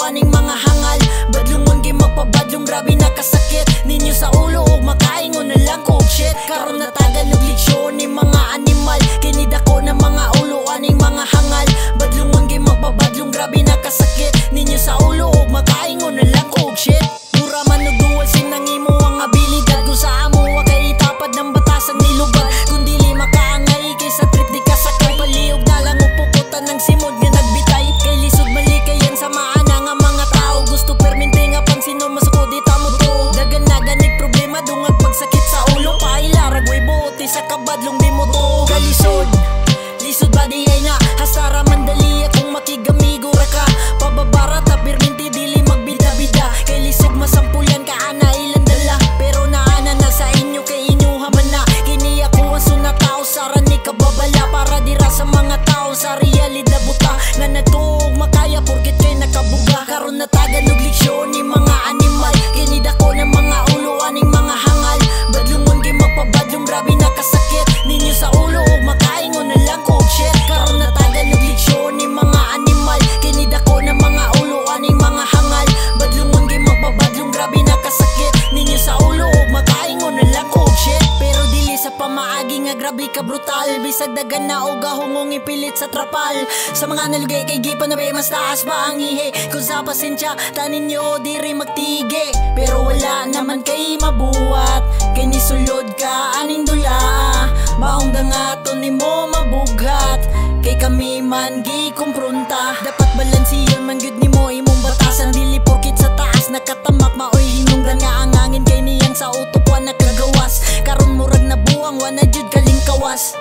aning mga hangal. Badlungon kay magpabadlong grabe nakasakit ninyo sa ulo og makaingon na lang kog shit. Karon natagan og leksyon ni mga animal, kinidako na mga ulo aning mga hangal. Badlungon kay magpabadlong grabe nakasakit ninyo sa ulo og makaingon na lang kog shit. Mura man og duwal sim nang imo ang abilidad kung sa amo wa kay itapad ng batasang nilubad. Kung dili makaangay kay sa trip di ka sakay, paliog na lang upukutan ng simod nga nagbitay. Kay lisod malikayan sa maana nga mga tao, gusto permente nga pang sino masukod di tamo to. Dagan na ganig problema dungag pagsakit sa ulo, pailarag way buti sa kabadlong di mo to. Kalisod lisod ba di ay na hasara mandali akong makigamigo ra ka. Pababara ta permente dili magbida-bida, kay lisod masampulan ka ana ilang dala. Pero naana na sa inyo kay inyo haman na, kini ako ang sunatao sara ni kababala. Para dira sa mga tao sa realidad buta nga nagtuog makaya porket kay nakabuga. Karon natagan og leksyon ni mga animal, kinidako ng mga ulo aning mga hangal. Badlungon kay magpabadlong grabe nakasakit ninyo sa ulo og makaingon na lang kog shit. Karon natagan og leksyon ni mga animal, kinidako ng mga ulo aning mga hangal. Badlungon kay magpabadlong grabe nakasakit ninyo sa ulo og makaingon na lang kog shit. Pero dili sa pamaagi nga grabe ka brutal, bisag dagan na og gahungong ipilit sa trapal. Sa mga nalugay kay gipan na mas taas pa ang ihi, kung sa pasensya tanin nyo diri magtige. Pero wala naman kay mabuhat, kay nisulod ka aning dula. Maong gangaton ni mo mabughat, kay kami man gikumpronta. Dapat balansiyon man gyud nimo imong batasan, dili porkit sa taas nakatamak maoy hinungdan nga ang angin kay niyang sa utok wa nakagawas. Karon murag na buwang wa na jud kaling kawas.